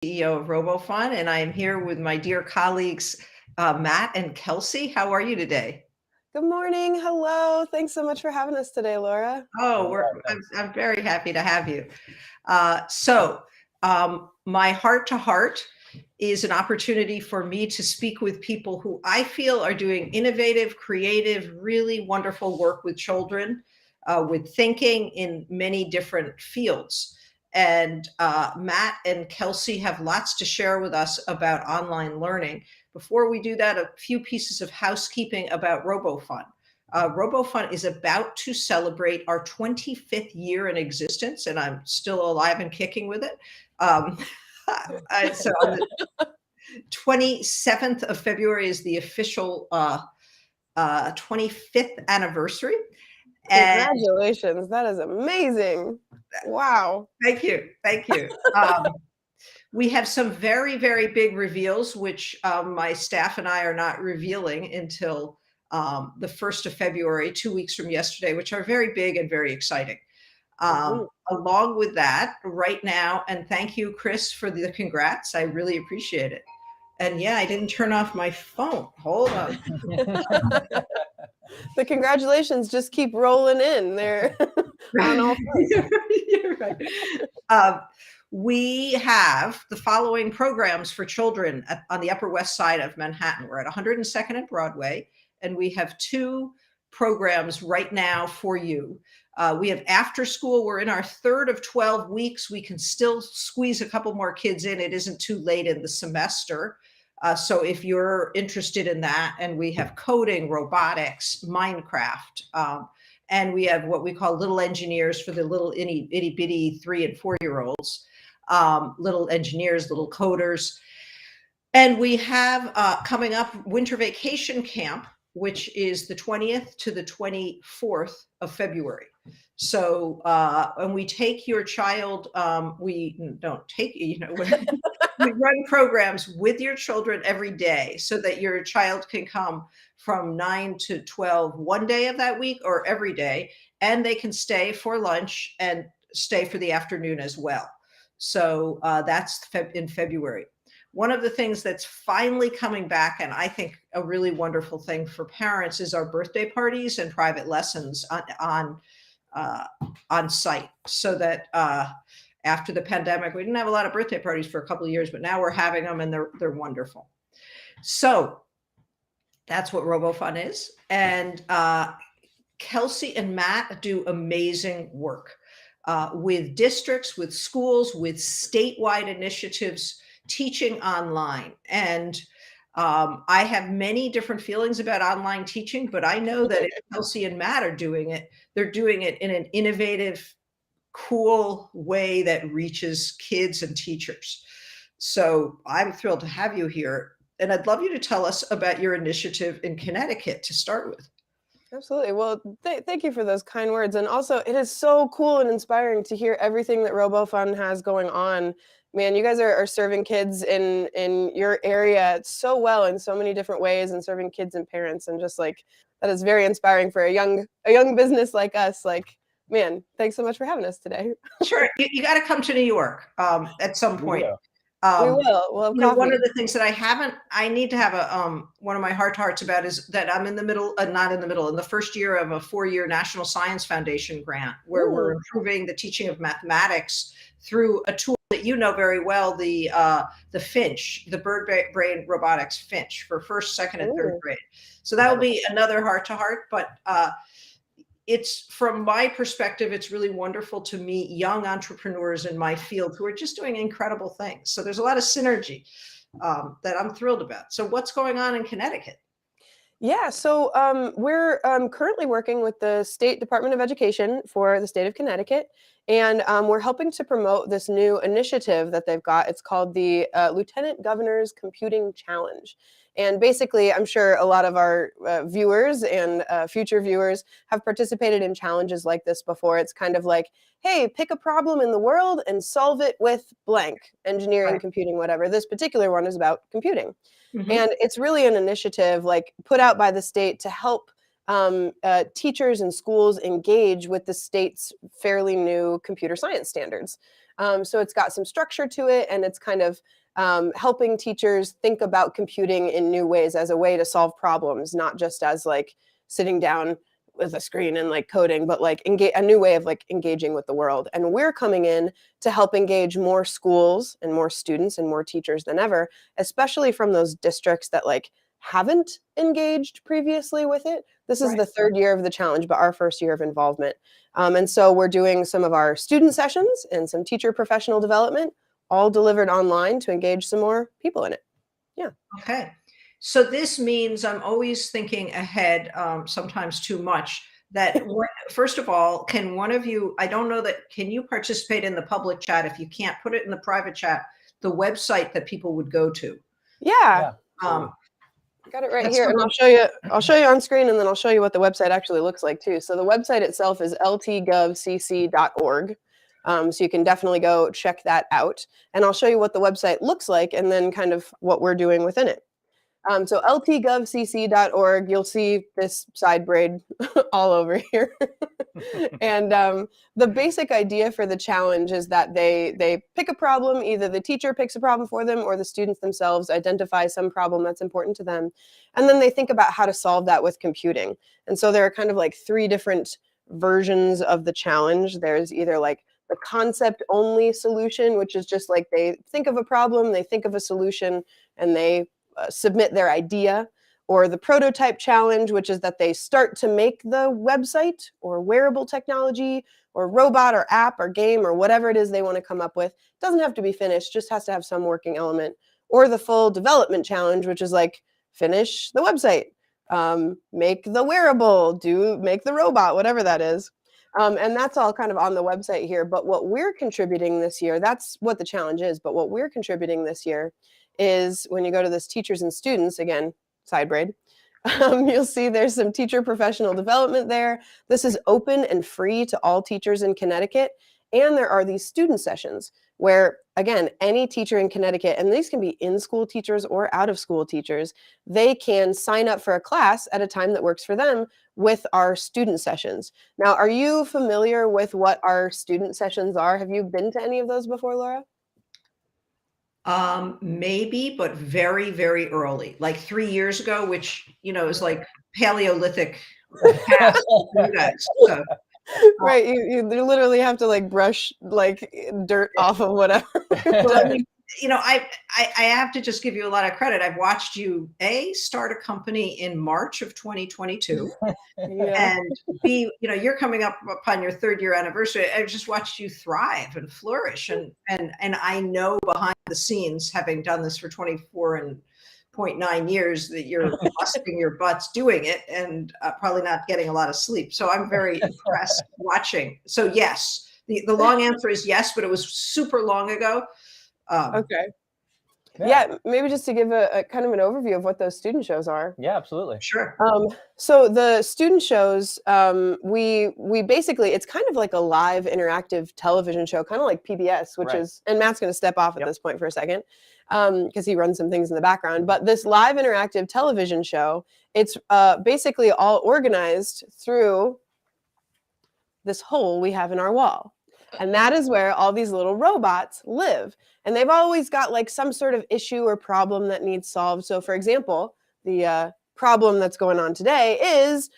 CEO of RoboFun, and I am here with my dear colleagues, Matt and Kelsey. How are you today? Good morning. Hello. Thanks so much for having us today, Laura. I'm very happy to have you. My heart to heart is an opportunity for me to speak with people who I feel are doing innovative, creative, really wonderful work with children, with thinking in many different fields. And Matt and Kelsey have lots to share with us about online learning. Before we do that, a few pieces of housekeeping about RoboFun. RoboFun is about to celebrate our 25th year in existence, and I'm still alive and kicking with it. So on the 27th of February is the official 25th anniversary. Congratulations. That is amazing. Wow. Thank you. Thank you. We have some very, very big reveals, which my staff and I are not revealing until the 1st of February, 2 weeks from yesterday, which are very big and very exciting. Along with that, right now, and thank you, Chris, for the congrats. I really appreciate it. And yeah, I didn't turn off my phone. Hold on. The congratulations just keep rolling in there on all fronts. You're right. We have the following programs for children on the Upper West Side of Manhattan. We're at 102nd and Broadway, and we have two programs right now for you. We have after school. We're in our third of 12 weeks. We can still squeeze a couple more kids in. It isn't too late in the semester. So if you're interested in that, and we have coding, robotics, Minecraft, and we have what we call little engineers for the little itty bitty 3 and 4 year olds, little engineers, little coders. And we have coming up winter vacation camp, which is the 20th to the 24th of February. So when we take your child, we don't take, we run programs with your children every day so that your child can come from 9 to 12 one day of that week or every day, and they can stay for lunch and stay for the afternoon as well. So that's in February. One of the things that's finally coming back, and I think a really wonderful thing for parents, is our birthday parties and private lessons on site, so that after the pandemic, we didn't have a lot of birthday parties for a couple of years, but now we're having them, and they're wonderful. So that's what RoboFun is. And Kelsey and Matt do amazing work with districts, with schools, with statewide initiatives, teaching online. And I have many different feelings about online teaching, but I know that if Kelsey and Matt are doing it, they're doing it in an innovative, cool way that reaches kids and teachers. So I'm thrilled to have you here. And I'd love you to tell us about your initiative in Connecticut to start with. Absolutely. Well, thank you for those kind words. And also, it is so cool and inspiring to hear everything that RoboFun has going on. Man, you guys are serving kids in your area so well in so many different ways, and serving kids and parents, and just like that is very inspiring for a young business like us. Like, man, thanks so much for having us today. Sure, you got to come to New York at some point. We will. We'll have coffee. One of the things that I need to have one of my heart to hearts about is that I'm in the middle, in the first year of a 4-year National Science Foundation grant, where we're improving the teaching of mathematics through a tool that you know very well, the Finch, the bird brain robotics Finch for first, second, and third grade. So that will be another heart to heart, but it's, from my perspective, it's really wonderful to meet young entrepreneurs in my field who are just doing incredible things. So there's a lot of synergy that I'm thrilled about. So what's going on in Connecticut? Yeah, so we're currently working with the State Department of Education for the state of Connecticut, and we're helping to promote this new initiative that they've got. It's called the Lieutenant Governor's Computing Challenge. And basically, I'm sure a lot of our viewers and future viewers have participated in challenges like this before. It's kind of like, hey, pick a problem in the world and solve it with blank, engineering, computing, whatever. This particular one is about computing. And it's really an initiative like put out by the state to help teachers and schools engage with the state's fairly new computer science standards. So it's got some structure to it, and it's kind of helping teachers think about computing in new ways as a way to solve problems, not just as like sitting down with a screen and like coding, but like a new way of like engaging with the world. And we're coming in to help engage more schools and more students and more teachers than ever, especially from those districts that like haven't engaged previously with it. This is the third year of the challenge, but our first year of involvement. And so we're doing some of our student sessions and some teacher professional development, all delivered online to engage some more people in it. Yeah. Okay. So this means I'm always thinking ahead, sometimes too much, that first of all, can one of you, I don't know that, can you participate in the public chat? If you can't, put it in the private chat, the website that people would go to. Yeah. Got it right here, and I'll show you on screen, and then I'll show you what the website actually looks like too. So the website itself is ltgovcc.org. So you can definitely go check that out, and I'll show you what the website looks like and then kind of what we're doing within it. So ltgovcc.org, you'll see this side braid all over here. And the basic idea for the challenge is that they pick a problem, either the teacher picks a problem for them or the students themselves identify some problem that's important to them. And then they think about how to solve that with computing. And so there are kind of like 3 different versions of the challenge. There's either like the concept only solution, which is just like they think of a problem, they think of a solution, and they submit their idea, or the prototype challenge, which is that they start to make the website or wearable technology or robot or app or game or whatever it is they want to come up with. It doesn't have to be finished, just has to have some working element. Or the full development challenge, which is like finish the website, make the wearable, make the robot, whatever that is. And that's all kind of on the website here. But what we're contributing this year, that's what the challenge is. But what we're contributing this year is when you go to this teachers and students, again, side braid, you'll see there's some teacher professional development there. This is open and free to all teachers in Connecticut. And there are these student sessions where, again, any teacher in Connecticut, and these can be in-school teachers or out-of-school teachers, they can sign up for a class at a time that works for them with our student sessions. Now, are you familiar with what our student sessions are? Have you been to any of those before, Laura? Maybe, but very, very early, like 3 years ago, which, is like Paleolithic past for you guys. So, right, you literally have to like brush like dirt off of whatever. Well, I mean, I have to just give you a lot of credit. I've watched you start a company in March of 2022, and B, you're coming up upon your 3rd year anniversary. I've just watched you thrive and flourish, and I know behind the scenes, having done this for 24.9 years, that you're busting your butts doing it, and probably not getting a lot of sleep. So I'm very impressed watching. So yes, the long answer is yes, but it was super long ago. Okay. Yeah, maybe just to give a kind of an overview of what those student shows are. Yeah, absolutely. Sure. So the student shows, we basically, it's kind of like a live interactive television show, kind of like PBS, which is, and Matt's going to step off at this point for a second, because he runs some things in the background. But this live interactive television show, it's basically all organized through this hole we have in our wall. And that is where all these little robots live. And they've always got like some sort of issue or problem that needs solved. So for example, the problem that's going on today is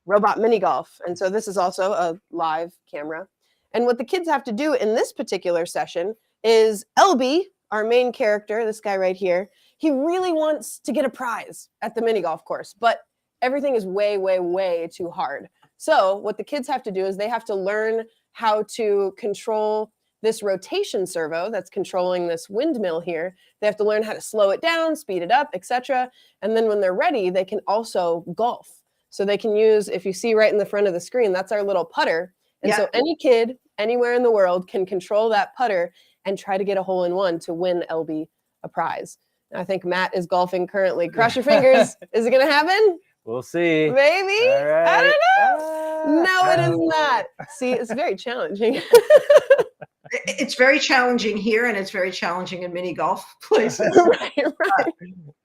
robot mini golf. And so this is also a live camera. And what the kids have to do in this particular session is LB, our main character, this guy right here, he really wants to get a prize at the mini golf course, but everything is way, way, way too hard. So what the kids have to do is they have to learn how to control this rotation servo that's controlling this windmill here. They have to learn how to slow it down, speed it up, etc. And then when they're ready, they can also golf. So they can use, if you see right in the front of the screen, that's our little putter. And so any kid anywhere in the world can control that putter and try to get a hole-in-one to win LB a prize. I think Matt is golfing currently. Cross your fingers. Is it going to happen? We'll see. Maybe. All right. I don't know. No, it is not. See, it's very challenging. It's very challenging here, and it's very challenging in mini golf places. Right, right.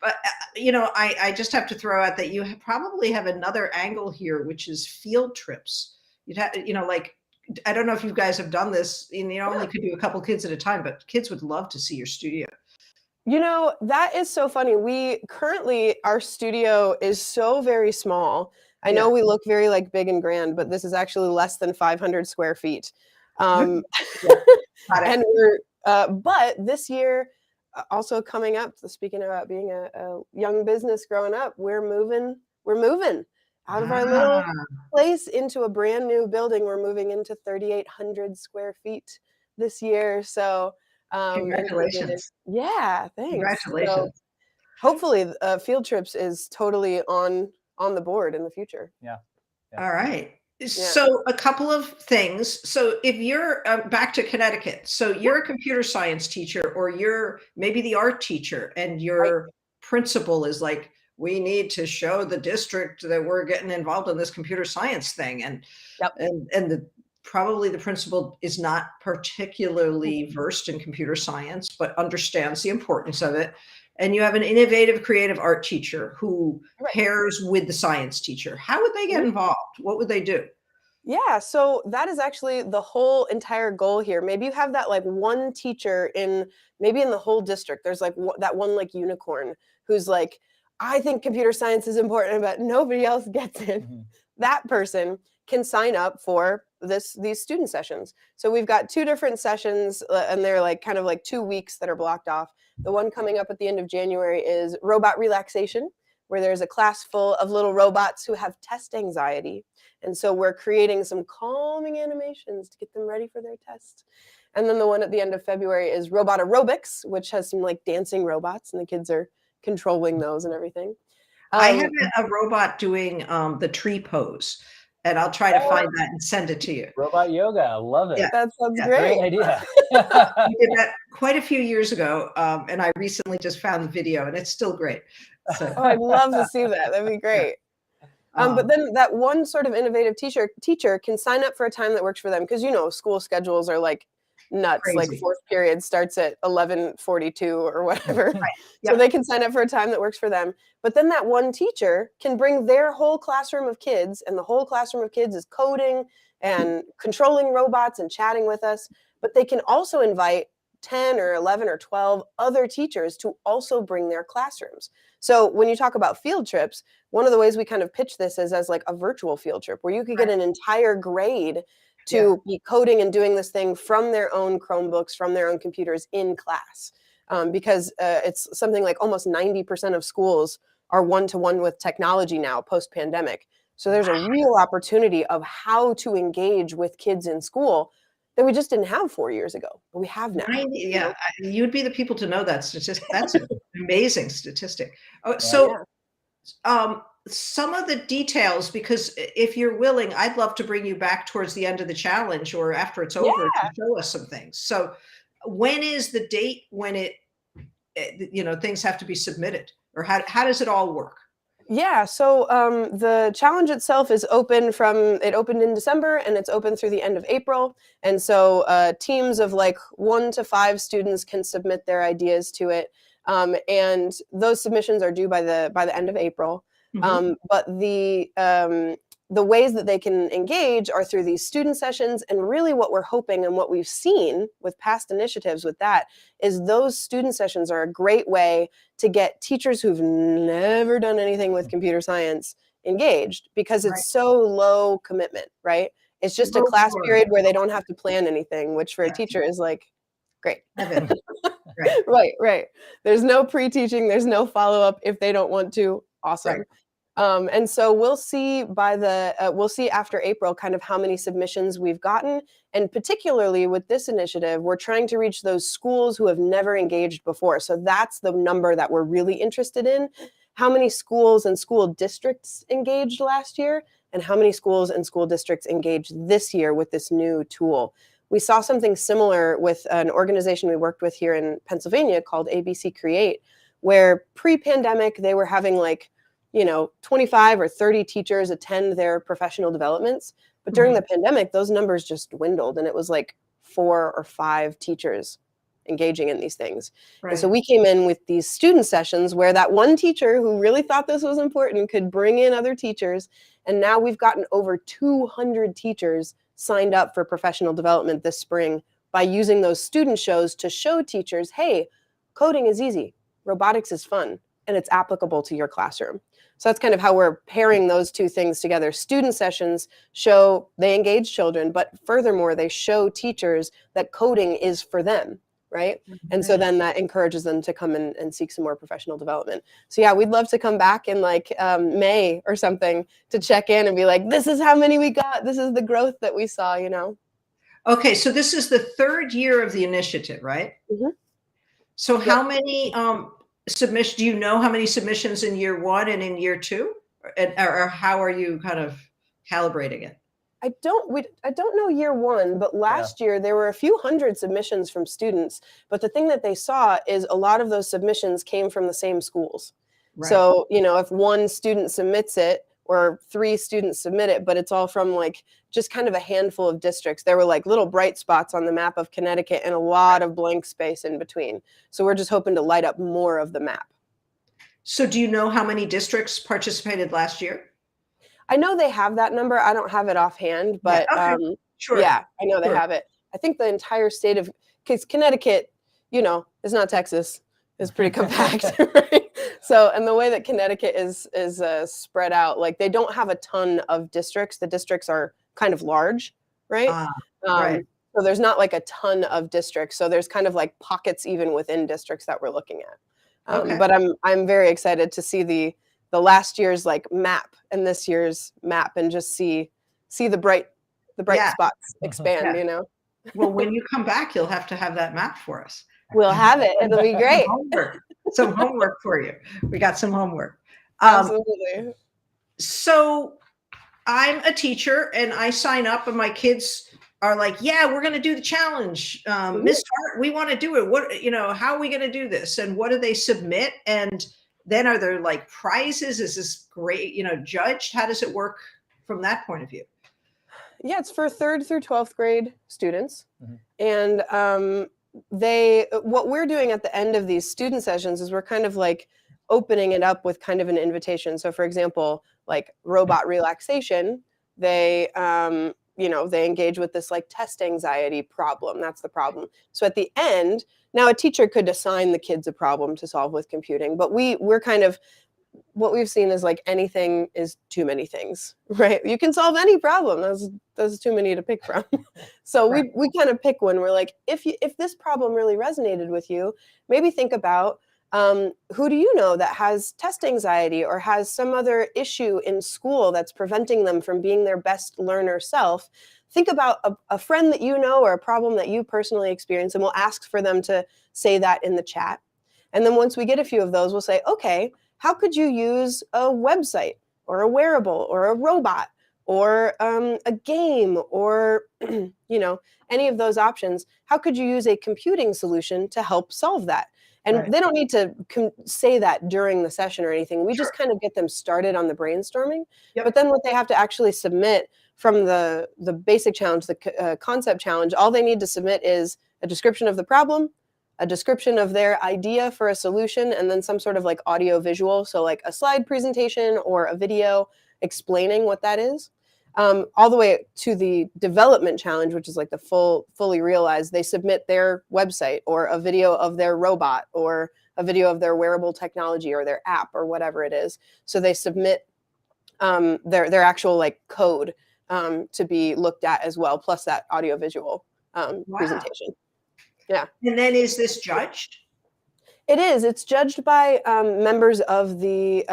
But I just have to throw out that you probably have another angle here, which is field trips. You'd have, like, I don't know if you guys have done this. You only could do a couple kids at a time, but kids would love to see your studio. That is so funny. Our studio is so very small. I know Yeah. we look very like big and grand, but this is actually less than 500 square feet. Yeah, got it. And but this year, also coming up, speaking about being a young business growing up, we're moving out of our little Ah, place into a brand new building. We're moving into 3,800 square feet this year. So, and it is, congratulations. yeah, thanks. So Congratulations. hopefully, field trips is totally on the board in the future. Yeah. All right. Yeah. So a couple of things. So if you're back to Connecticut, so you're a computer science teacher, or you're maybe the art teacher, and your principal is like, we need to show the district that we're getting involved in this computer science thing. And Yep. probably the principal is not particularly Mm-hmm. versed in computer science, but understands the importance of it. And you have an innovative, creative art teacher who Right. pairs with the science teacher. How would they get Mhm. involved? What would they do? Yeah, so that is actually the whole entire goal here. Maybe you have that like one teacher maybe in the whole district. There's like that one like unicorn who's like, I think computer science is important, but nobody else gets it. Mhm. That person can sign up for these student sessions. So we've got 2 different sessions, and they're like kind of like 2 weeks that are blocked off. The one coming up at the end of January is robot relaxation, where there's a class full of little robots who have test anxiety. And so we're creating some calming animations to get them ready for their test. And then the one at the end of February is robot aerobics, which has some like dancing robots, and the kids are controlling those and everything. I have a robot doing the tree pose, and I'll try to find that and send it to you. Robot yoga. I love it. Yeah. That sounds Yeah. great. Great idea. We did that quite a few years ago, and I recently just found the video, and it's still great. So, Oh, I'd love to see that. That'd be great. But then that one sort of innovative teacher can sign up for a time that works for them, because school schedules are like nuts. Crazy. Like fourth period starts at 11:42 or whatever. Right. So Yep. they can sign up for a time that works for them. But then that one teacher can bring their whole classroom of kids, and the whole classroom of kids is coding and controlling robots and chatting with us. But they can also invite 10 or 11 or 12 other teachers to also bring their classrooms. So when you talk about field trips, one of the ways we kind of pitch this is as like a virtual field trip, where you could get an entire grade to be coding and doing this thing from their own Chromebooks, from their own computers in class. Because it's something like almost 90% of schools are one-to-one with technology now, post-pandemic. So there's a real opportunity of how to engage with kids in school that we just didn't have 4 years ago, but we have now. Yeah, you'd be the people to know that statistic. That's an amazing statistic. Oh, so, some of the details, because if you're willing, I'd love to bring you back towards the end of the challenge or after it's over to show us some things. So, when is the date when things have to be submitted, or how does it all work? Yeah, so the challenge itself is it opened in December, and it's open through the end of April. And so teams of like 1 to 5 students can submit their ideas to it. And those submissions are due by the end of April. But the ways that they can engage are through these student sessions. And really what we're hoping, and what we've seen with past initiatives with that, is those student sessions are a great way to get teachers who've never done anything with computer science engaged, because it's so low commitment, right? It's just a class period where they don't have to plan anything, which for a teacher is like, great. Heaven. Right. Right. There's no pre-teaching, there's no follow-up if they don't want to. Awesome. Right. And so we'll see after April kind of how many submissions we've gotten. And particularly with this initiative, we're trying to reach those schools who have never engaged before. So that's the number that we're really interested in. How many schools and school districts engaged last year, and how many schools and school districts engaged this year with this new tool. We saw something similar with an organization we worked with here in Pennsylvania called ABC Create, where pre-pandemic they were having like 25 or 30 teachers attend their professional developments. But during the pandemic, those numbers just dwindled, and it was like 4 or 5 teachers engaging in these things. Right. And so we came in with these student sessions where that one teacher who really thought this was important could bring in other teachers. And now we've gotten over 200 teachers signed up for professional development this spring by using those student shows to show teachers, hey, coding is easy, robotics is fun, and it's applicable to your classroom. So that's kind of how we're pairing those two things together. Student sessions show they engage children, but furthermore, they show teachers that coding is for them, right? And so then that encourages them to come in and seek some more professional development. So yeah, we'd love to come back in like May or something to check in and be like, this is how many we got. This is the growth that we saw, you know? Okay, so this is the 3rd year of the initiative, right? Mhm. So how many submissions, do you know how many submissions in year 1 and in year 2? Or how are you kind of calibrating it? I don't know year 1, but last year there were a few hundred submissions from students. But the thing that they saw is a lot of those submissions came from the same schools. Right. So, you know, if one student submits it or 3 students submit it, but it's all from like just kind of a handful of districts, there were like little bright spots on the map of Connecticut and a lot of blank space in between. So we're just hoping to light up more of the map. So do you know how many districts participated last year? I know they have that number. I don't have it offhand, but Yeah, okay. Sure. yeah, I know they Sure. have it. I think the entire state of, because Connecticut, you know, is not Texas. It's pretty compact, right? So, and the way that Connecticut is spread out, like they don't have a ton of districts. The districts are kind of large, right? Right. So there's not like a ton of districts. So there's kind of like pockets even within districts that we're looking at. Okay. But I'm very excited to see the last year's like map and this year's map and just see the bright Yeah. spots expand, Yeah. you know. Well, when you come back, you'll have to have that map for us. We'll have it. It'll be great. Some homework for you. We got some homework. Absolutely. So I'm a teacher and I sign up and my kids are like, yeah, we're going to do the challenge. Miss Hart, we want to do it. What, you know, how are we going to do this? And what do they submit? And then are there like prizes? Is this great, you know, judged? How does it work from that point of view? Yeah, it's for 3rd through 12th grade students. And what we're doing at the end of these student sessions is we're kind of like opening it up with kind of an invitation. So for example, like robot relaxation, they you know, they engage with this like test anxiety problem. That's the problem. So at the end, now a teacher could assign the kids a problem to solve with computing, but we're kind of, what we've seen is like anything is too many things, right? You can solve any problem. There's too many to pick from. So Right. we kind of pick one. We're like, if this problem really resonated with you, maybe think about who do you know that has test anxiety or has some other issue in school that's preventing them from being their best learner self. Think about a friend that you know or a problem that you personally experience, and we'll ask for them to say that in the chat. And then once we get a few of those, we'll say, okay, how could you use a website or a wearable or a robot or a game or, you know, any of those options? How could you use a computing solution to help solve that? And they don't need to say that during the session or anything. We just kind of get them started on the brainstorming. But then what they have to actually submit from the basic challenge, the concept challenge, all they need to submit is a description of the problem, a description of their idea for a solution, and then some sort of like audio visual. So like a slide presentation or a video explaining what that is. All the way to the development challenge, which is like the fully realized, they submit their website or a video of their robot or a video of their wearable technology or their app or whatever it is. So they submit their actual like code to be looked at as well, plus that audio visual presentation. Yeah. And then is this judged? It is. It's judged by members of the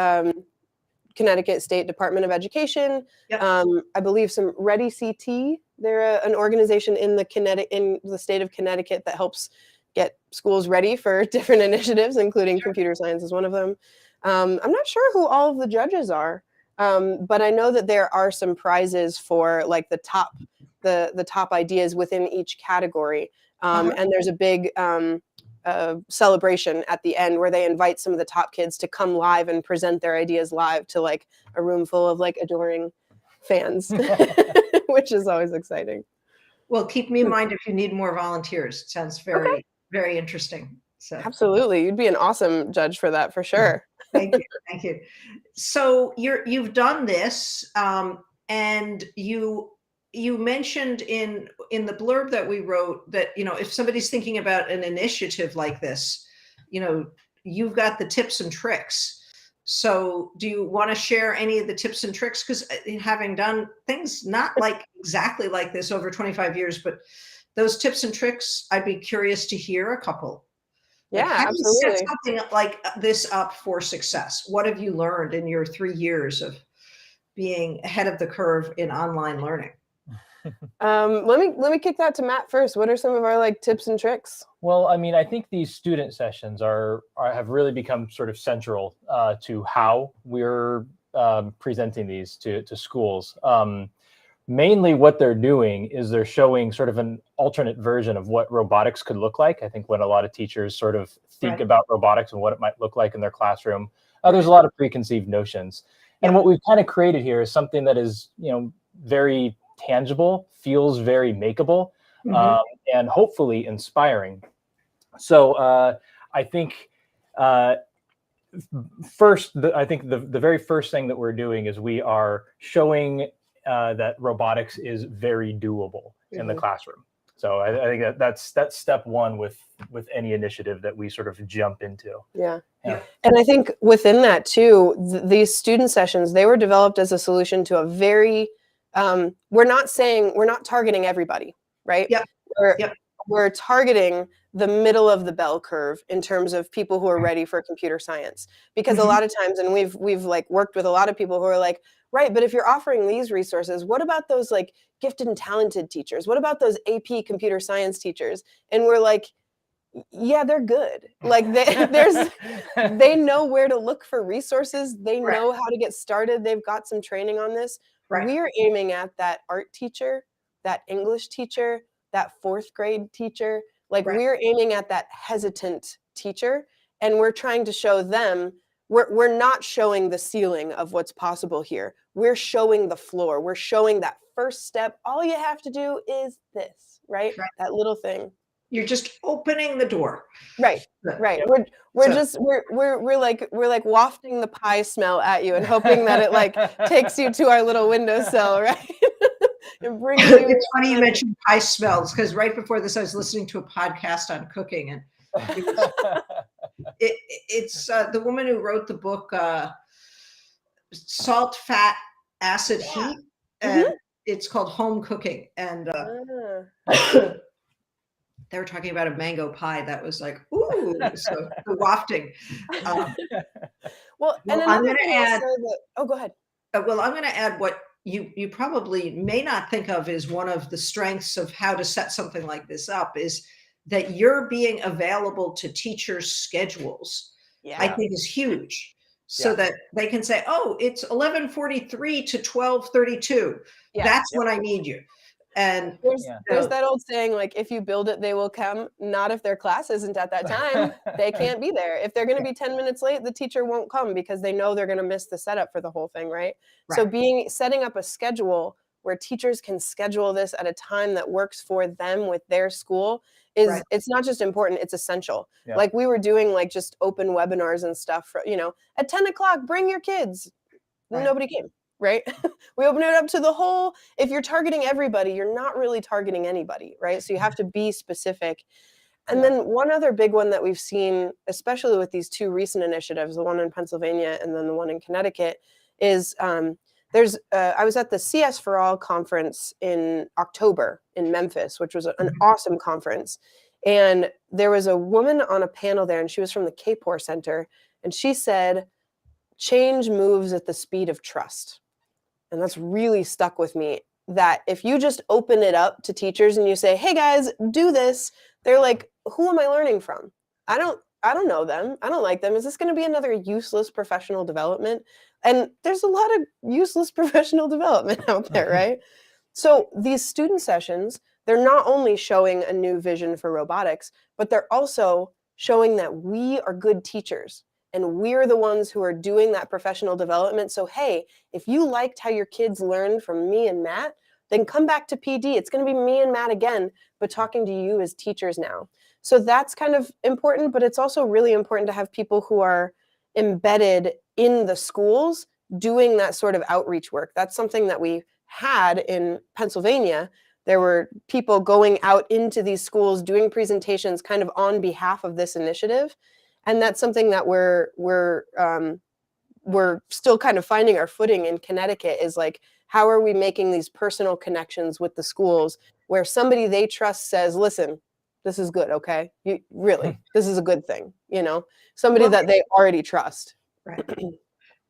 Connecticut State Department of Education. I believe some Ready CT. They're an organization in the state of Connecticut that helps get schools ready for different initiatives, including computer science is one of them. I'm not sure who all of the judges are, but I know that there are some prizes for like the top ideas within each category. And there's a big celebration at the end where they invite some of the top kids to come live and present their ideas live to like a room full of like adoring fans, which is always exciting. Well, keep me in mind if you need more volunteers. It sounds Okay. very, very interesting. So Absolutely. You'd be an awesome judge for that for sure. thank you. Thank you. So you've done this, and you mentioned in the blurb that we wrote that, if somebody's thinking about an initiative like this, you've got the tips and tricks. So do you want to share any of the tips and tricks? Because having done things not like exactly like this over 25 years, but those tips and tricks, I'd be curious to hear a couple. Like, Yeah, how do you set absolutely. something like this up for success? What have you learned in your 3 years of being ahead of the curve in online learning? Let me kick that to Matt first. What are some of our like tips and tricks? Well, I mean, I think these student sessions have really become sort of central to how we're presenting these to schools. Mainly what they're doing is they're showing sort of an alternate version of what robotics could look like. I think when a lot of teachers sort of think Right. about robotics and what it might look like in their classroom, there's a lot of preconceived notions. And Yeah. what we've kind of created here is something that is, very tangible, feels very makeable, Mhm. um, and hopefully inspiring. So I think uh, I think the very first thing that we're doing is we are showing that robotics is very doable in the Mhm. classroom. So I think that's step one with any initiative that we sort of jump into. Yeah. Yeah. And I think within that too, these student sessions, they were developed as a solution to a very, we're not targeting everybody, right? Yep. We're, Yep. we're targeting the middle of the bell curve in terms of people who are ready for computer science. Because a Mhm. lot of times, and we've like worked with a lot of people who are like, right, but if you're offering these resources, what about those like gifted and talented teachers? What about those AP computer science teachers? And we're like, yeah, they're good. Like they know where to look for resources. They Correct. know how to get started. They've got some training on this. Right. We're aiming at that art teacher, that English teacher, that fourth grade teacher. Like Right. we're aiming at that hesitant teacher, and we're trying to show them we're not showing the ceiling of what's possible here. We're showing the floor. We're showing that first step. All you have to do is this, right? Right. That little thing. You're just opening the door. Right, So, right. Yep. We're so just we're like wafting the pie smell at you and hoping that it like takes you to our little windowsill, right? It brings you it's funny you mentioned pie smells, because right before this, I was listening to a podcast on cooking, and it was it's the woman who wrote the book Salt, Fat, Acid, yeah. Heat, Mhm. and it's called Home Cooking. And Ah. they were talking about a mango pie that was like, ooh, so the wafting. Um, Well, and well, I'm another going thing to I'll add. say that oh, go ahead. I'm going to add what you probably may not think of as one of the strengths of how to set something like this up is that you're being available to teachers' schedules. I Yeah. think is huge, so Yeah. that they can say, "Oh, it's 11:43 to 12:32. Yeah. That's Yep. when I need you." And Yeah. There's that old saying, like, if you build it, they will come. Not if their class isn't at that time. They can't be there. If they're gonna be 10 minutes late, the teacher won't come because they know they're gonna miss the setup for the whole thing, right? So right, setting up a schedule where teachers can schedule this at a time that works for them with their school right, it's not just important, it's essential. Yeah. Like we were doing like just open webinars and stuff for, at 10 o'clock, bring your kids. right, Nobody came, right? We open it up to the whole if you're targeting everybody, you're not really targeting anybody, right? So you have to be specific. And yeah, then one other big one that we've seen, especially with these two recent initiatives, the one in Pennsylvania and then the one in Connecticut, is I was at the CS for All conference in October in Memphis, which was an mhm, awesome conference. And there was a woman on a panel there, and she was from the KPOR Center, and she said, change moves at the speed of trust. And that's really stuck with me that if you just open it up to teachers and you say, "Hey guys, do this." They're like, "Who am I learning from? I don't know them. I don't like them. Is this going to be another useless professional development?" And there's a lot of useless professional development out there, right? So these student sessions, they're not only showing a new vision for robotics, but they're also showing that we are good teachers and we're the ones who are doing that professional development. So, hey, if you liked how your kids learned from me and Matt, then come back to PD. It's going to be me and Matt again, but talking to you as teachers now. So that's kind of important, but it's also really important to have people who are embedded in the schools doing that sort of outreach work. That's something that we had in Pennsylvania. There were people going out into these schools doing presentations kind of on behalf of this initiative. And that's something that we're still kind of finding our footing in Connecticut, is like, how are we making these personal connections with the schools where somebody they trust says, listen, this is good, okay? Really, this is a good thing, somebody that they already trust. Right.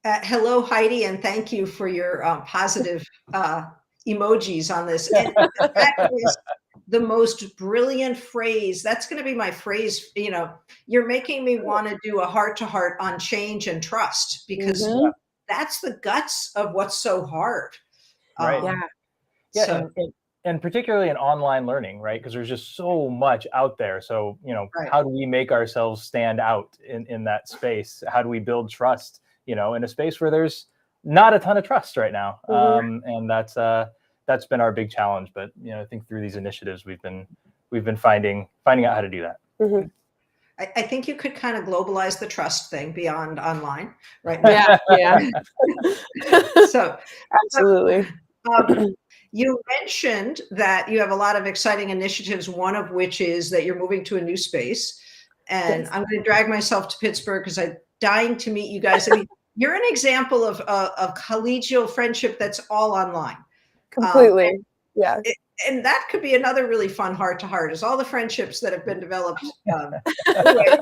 Hello, Heidi, and thank you for your positive emojis on this. And that is the most brilliant phrase. That's going to be my phrase. You're making me want to do a heart-to-heart on change and trust, because that's the guts of what's so hard. Right. So, and particularly in online learning, right? Because there's just so much out there. So, right. How do we make ourselves stand out in that space? How do we build trust, in a space where there's not a ton of trust right now? And that's been our big challenge. But, I think through these initiatives, we've been finding out how to do that. Mm-hmm. I think you could kind of globalize the trust thing beyond online, right? Yeah. So absolutely. You mentioned that you have a lot of exciting initiatives, one of which is that you're moving to a new space. And Yes. I'm going to drag myself to Pittsburgh because I'm dying to meet you guys. I mean, you're an example of collegial friendship that's all online. Completely. Yeah. And that could be another really fun heart-to-heart, is all the friendships that have been developed. Anyway,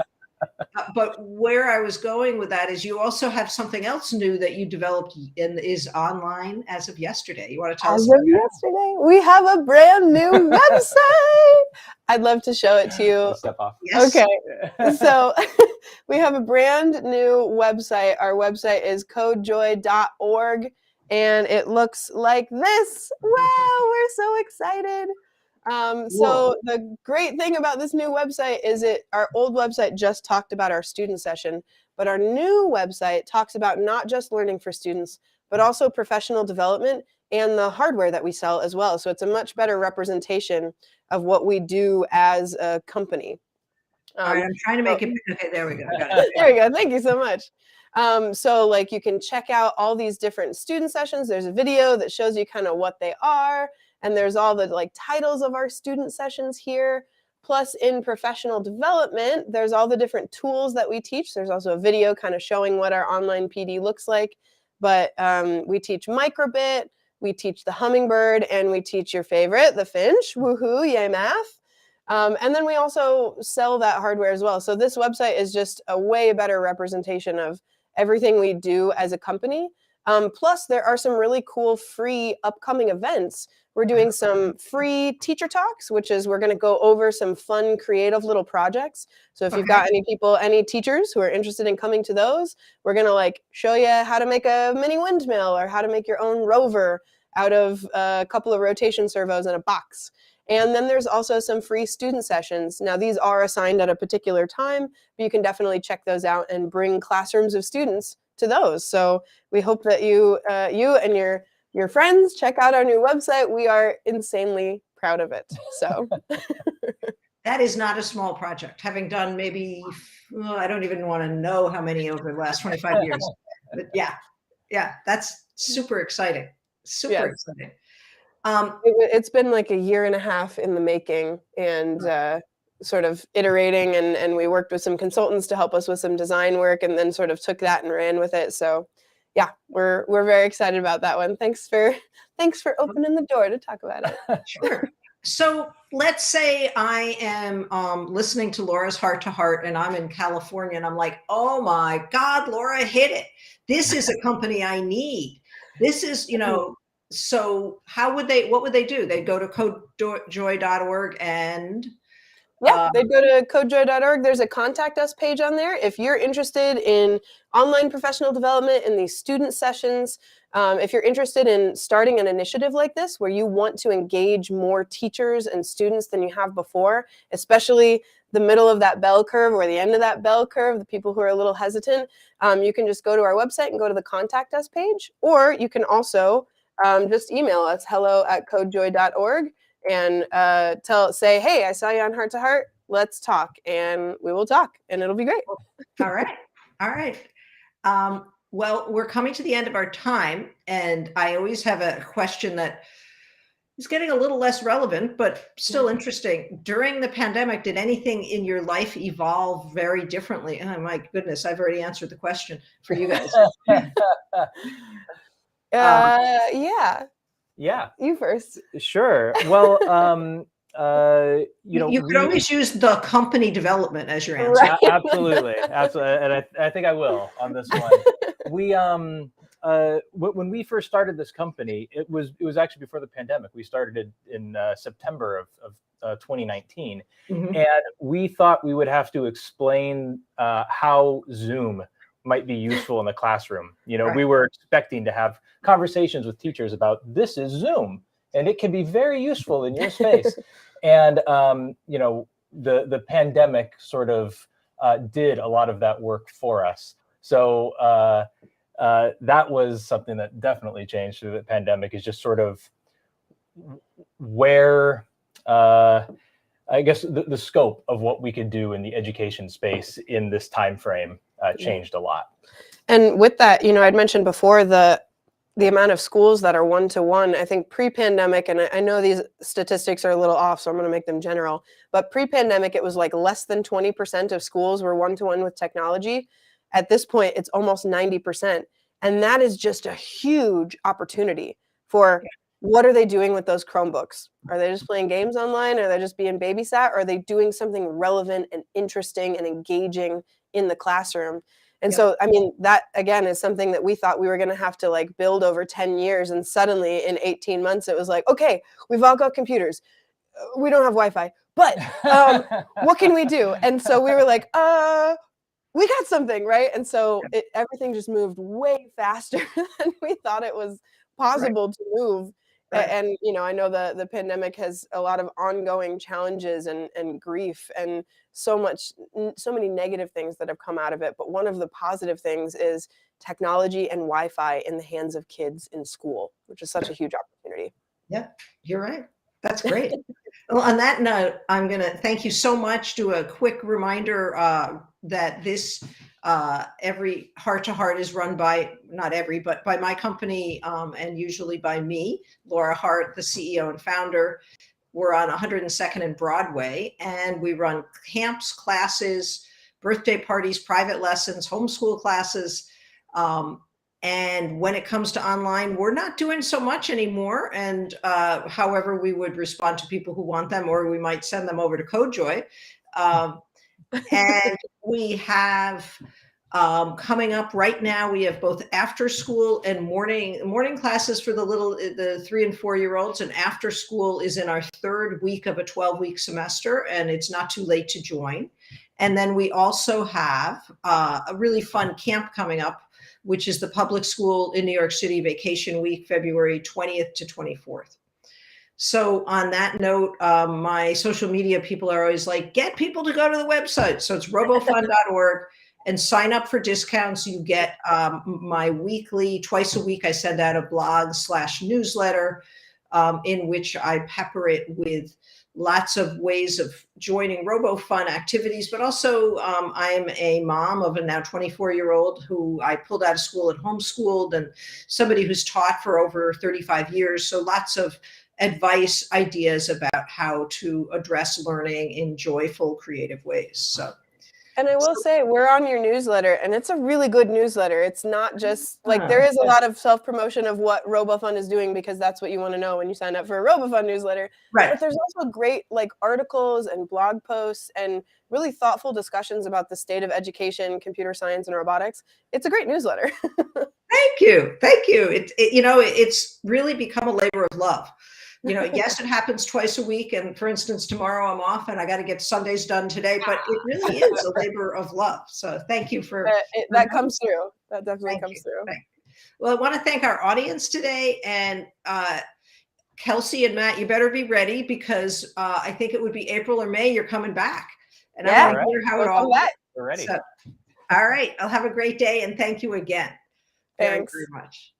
but where I was going with that is you also have something else new that you developed and is online as of yesterday. You want to tell us about that? Yesterday, we have a brand new website. I'd love to show it to you. Step off. Yes. Okay. So we have a brand new website. Our website is codejoy.org, and it looks like this. Wow, we're so excited. So the great thing about this new website is our old website just talked about our student session, but our new website talks about not just learning for students, but also professional development and the hardware that we sell as well. So it's a much better representation of what we do as a company. All right, I'm trying to make it. Okay, there we go. I got it. There we go. Thank you so much. So like you can check out all these different student sessions. There's a video that shows you kind of what they are. And there's all the like titles of our student sessions here. Plus in professional development, there's all the different tools that we teach. There's also a video kind of showing what our online PD looks like. But we teach microbit, we teach the hummingbird, and we teach your favorite, the finch. Woohoo, yay math. And then we also sell that hardware as well. So this website is just a way better representation of everything we do as a company. Plus, there are some really cool free upcoming events. We're doing some free teacher talks, which is we're going to go over some fun, creative little projects. So if you've got any teachers who are interested in coming to those, we're going to like show you how to make a mini windmill or how to make your own rover out of a couple of rotation servos in a box. And then there's also some free student sessions. Now, these are assigned at a particular time, but you can definitely check those out and bring classrooms of students to those. So we hope that you and your friends check out our new website. We are insanely proud of it. So that is not a small project. Having done maybe, I don't even want to know how many over the last 25 years. But yeah, that's super exciting. Super exciting. It's been like a year and a half in the making, and sort of iterating, and we worked with some consultants to help us with some design work, and then sort of took that and ran with it. So yeah, we're very excited about that one. Thanks for opening the door to talk about it. Sure. So let's say I am listening to Laura's Heart to Heart, and I'm in California, and I'm like, oh my God, Laura hit it. This is a company I need. This is, so what would they do? They'd go to codejoy.org and they'd go to codejoy.org. There's a contact us page on there. If you're interested in online professional development in these student sessions, if you're interested in starting an initiative like this where you want to engage more teachers and students than you have before, especially the middle of that bell curve or the end of that bell curve, the people who are a little hesitant, you can just go to our website and go to the contact us page, or you can also just email us hello@codejoy.org and say, hey, I saw you on Heart to Heart. Let's talk, and we will talk, and it'll be great. All right. All right. Well, we're coming to the end of our time, and I always have a question that is getting a little less relevant, but still interesting. During the pandemic, did anything in your life evolve very differently? Oh my goodness, I've already answered the question for you guys. Yeah. Yeah. You first. Sure. Well, you could always use the company development as your answer. Right. Absolutely, and I think I will on this one. We when we first started this company, it was actually before the pandemic. We started it in September of 2019, and we thought we would have to explain how Zoom might be useful in the classroom. Right. We were expecting to have conversations with teachers about this is Zoom, and it can be very useful in your space. And the pandemic sort of did a lot of that work for us. So that was something that definitely changed through the pandemic, is just sort of where I guess the scope of what we could do in the education space in this time frame changed a lot. And with that, I'd mentioned before the amount of schools that are one-to-one. I think pre-pandemic, and I know these statistics are a little off, so I'm going to make them general, but pre-pandemic, it was like less than 20% of schools were one-to-one with technology. At this point, it's almost 90%. And that is just a huge opportunity for what are they doing with those Chromebooks? Are they just playing games online? Are they just being babysat? Or are they doing something relevant and interesting and engaging in the classroom? And so, I mean, that again is something that we thought we were going to have to like build over 10 years. And suddenly in 18 months, it was like, okay, we've all got computers. We don't have Wi-Fi, but what can we do? And so we were like, we got something, right? And so everything just moved way faster than we thought it was possible to move. Right. And, I know the pandemic has a lot of ongoing challenges and grief and so many negative things that have come out of it. But one of the positive things is technology and Wi-Fi in the hands of kids in school, which is such a huge opportunity. Yeah, you're right. That's great. Well, on that note, I'm going to thank you so much. Do a quick reminder that this every Heart to Heart is run by, not every, but by my company and usually by me, Laura Hart, the CEO and founder. We're on 102nd and Broadway, and we run camps, classes, birthday parties, private lessons, homeschool classes. And when it comes to online, we're not doing so much anymore. And however, we would respond to people who want them, or we might send them over to CodeJoy. And we have coming up right now, we have both after school and morning classes for the 3 and 4 year olds. And after school is in our third week of a 12-week semester, and it's not too late to join. And then we also have a really fun camp coming up, which is the public school in New York City Vacation Week, February 20th to 24th. So on that note, my social media people are always like, get people to go to the website. So it's robofund.org and sign up for discounts. You get my weekly, twice a week, I send out a blog/newsletter in which I pepper it with lots of ways of joining RoboFun activities, but also I'm a mom of a now 24-year-old who I pulled out of school and homeschooled, and somebody who's taught for over 35 years. So lots of advice, ideas about how to address learning in joyful, creative ways. So. And I will say, we're on your newsletter, and it's a really good newsletter. It's not just like there is a lot of self-promotion of what RoboFund is doing, because that's what you want to know when you sign up for a RoboFund newsletter. Right. But there's also great like articles and blog posts and really thoughtful discussions about the state of education, computer science, and robotics. It's a great newsletter. Thank you. Thank you. It's really become a labor of love. Yes, it happens twice a week. And for instance, tomorrow I'm off and I got to get Sundays done today, but it really is a labor of love. So thank you for that comes through. That definitely comes through. Well, I want to thank our audience today, and Kelsey and Matt, you better be ready, because I think it would be April or May. You're coming back, and I want to hear how it all went. We're ready. So, all right. I'll have a great day, and thank you again. Thanks very much.